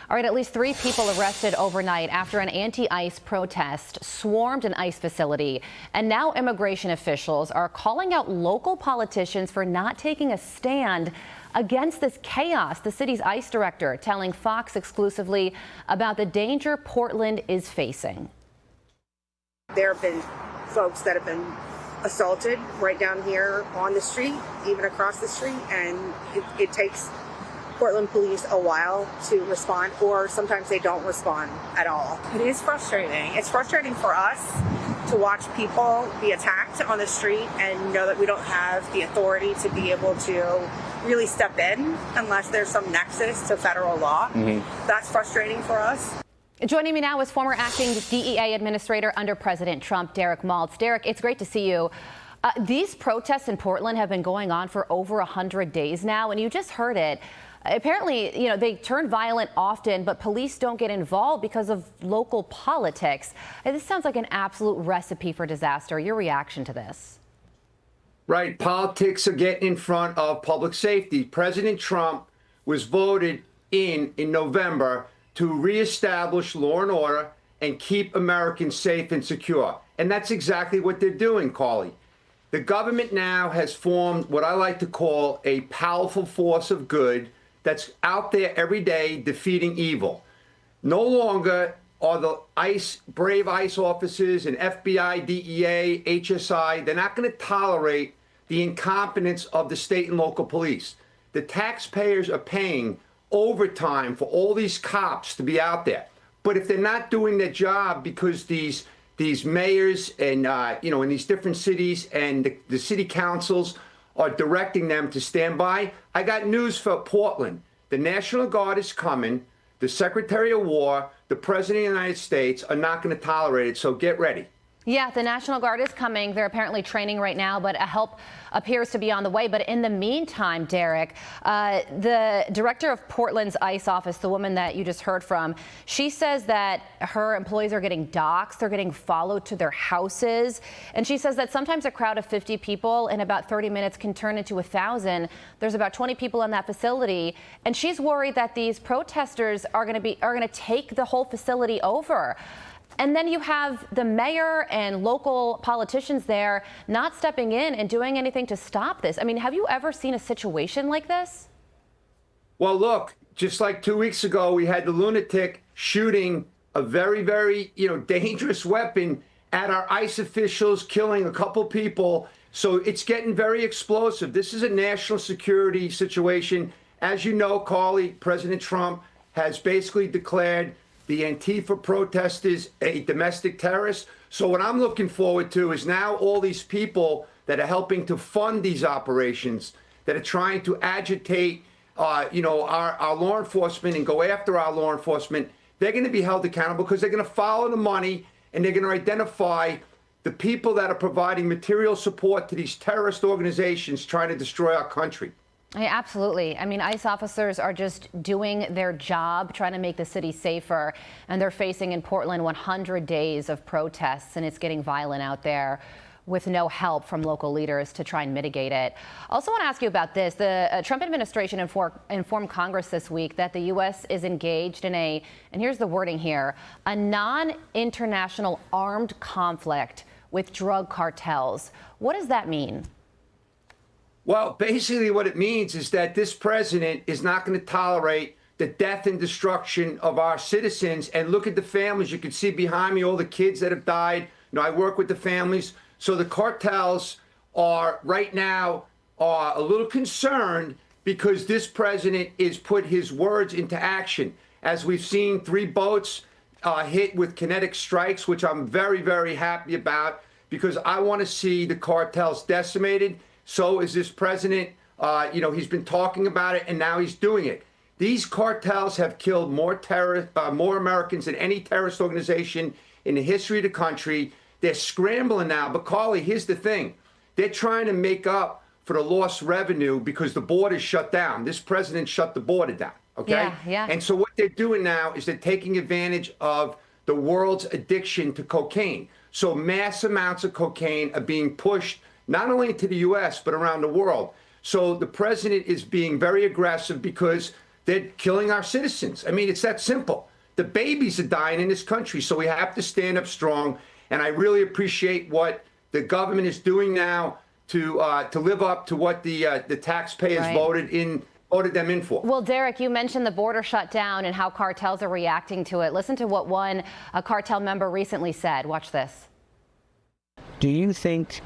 All right, at least 3 people arrested overnight after an anti-ICE protest swarmed an ICE facility. And now immigration officials are calling out local politicians for not taking a stand against this chaos. The city's ICE director telling Fox exclusively about the danger Portland is facing. There have been folks that have been assaulted right down here on the street, even across the street, and it takes Portland police a while to respond, or sometimes they don't respond at all. It is frustrating. It's frustrating for us to watch people be attacked on the street and know that we don't have the authority to be able to really step in unless there's some nexus to federal law. That's frustrating for us. Joining me now is former acting DEA administrator under President Trump, Derek Maltz. Derek, it's great to see you. These protests in Portland have been going on for over 100 days now, and you just heard it. Apparently, they turn violent often, but police don't get involved because of local politics. This sounds like an absolute recipe for disaster. Your reaction to this? Right. Politics are getting in front of public safety. President Trump was voted in November to reestablish law and order and keep Americans safe and secure. And that's exactly what they're doing, Carly. The government now has formed what I like to call a powerful force of good that's out there every day defeating evil. No longer are the brave ICE officers and FBI, DEA, HSI, they're not going to tolerate the incompetence of the state and local police. The taxpayers are paying overtime for all these cops to be out there. But if they're not doing their job because these mayors and, in these different cities and the city councils are directing them to stand by, I got news for Portland. The National Guard is coming. The Secretary of War, the President of the United States are not going to tolerate it, so get ready. Yeah, the National Guard is coming. They're apparently training right now, but help appears to be on the way. But in the meantime, Derek, the director of Portland's ICE office, the woman that you just heard from, she says that her employees are getting doxxed. They're getting followed to their houses. And she says that sometimes a crowd of 50 people in about 30 minutes can turn into 1,000. There's about 20 people in that facility. And she's worried that these protesters are going to take the whole facility over. And then you have the mayor and local politicians there not stepping in and doing anything to stop this. I mean, have you ever seen a situation like this? Well, look, just like 2 weeks ago, we had the lunatic shooting a very, very, dangerous weapon at our ICE officials, killing a couple people. So it's getting very explosive. This is a national security situation. As you know, Carly, President Trump has basically declared the Antifa protesters a domestic terrorist. So what I'm looking forward to is now all these people that are helping to fund these operations, that are trying to agitate, our law enforcement and go after our law enforcement, they're going to be held accountable because they're going to follow the money and they're going to identify the people that are providing material support to these terrorist organizations trying to destroy our country. Yeah, absolutely. I mean, ICE officers are just doing their job, trying to make the city safer, and they're facing in Portland 100 days of protests, and it's getting violent out there with no help from local leaders to try and mitigate it. I also want to ask you about this. The Trump administration informed Congress this week that the U.S. is engaged in and here's the wording here, a non-international armed conflict with drug cartels. What does that mean? Well, basically what it means is that this president is not going to tolerate the death and destruction of our citizens. And look at the families. You can see behind me all the kids that have died. I work with the families. So the cartels are right now a little concerned because this president is put his words into action. As we've seen 3 boats hit with kinetic strikes, which I'm very, very happy about because I want to see the cartels decimated. So is this president. He's been talking about it and now he's doing it. These cartels have killed more Americans than any terrorist organization in the history of the country. They're scrambling now. But Carly, here's the thing. They're trying to make up for the lost revenue because the border's shut down. This president shut the border down. Okay. Yeah. And so what they're doing now is they're taking advantage of the world's addiction to cocaine. So mass amounts of cocaine are being pushed not only to the U.S., but around the world. So the president is being very aggressive because they're killing our citizens. I mean, it's that simple. The babies are dying in this country, so we have to stand up strong. And I really appreciate what the government is doing now to live up to what the taxpayers voted them in for. Well, Derek, you mentioned the border shut down and how cartels are reacting to it. Listen to what one cartel member recently said. Watch this. Do you think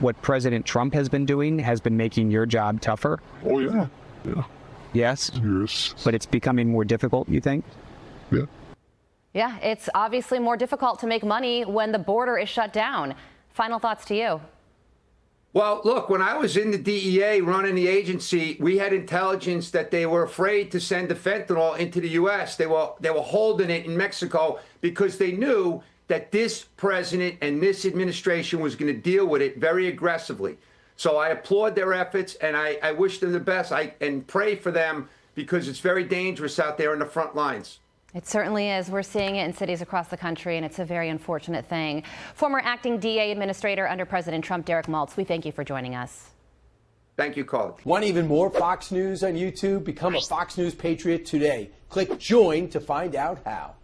what President Trump has been doing has been making your job tougher? Oh, yeah. Yeah. Yes? Yes. But it's becoming more difficult, you think? Yeah. Yeah, it's obviously more difficult to make money when the border is shut down. Final thoughts to you. Well, look, when I was in the DEA running the agency, we had intelligence that they were afraid to send the fentanyl into the U.S. They were holding it in Mexico because they knew that this president and this administration was going to deal with it very aggressively. So I applaud their efforts, and I wish them the best. And pray for them because it's very dangerous out there in the front lines. It certainly is. We're seeing it in cities across the country, and it's a very unfortunate thing. Former acting DEA administrator under President Trump, Derek Maltz, we thank you for joining us. Thank you, Carly. Want even more Fox News on YouTube? Become a Fox News Patriot today. Click join to find out how.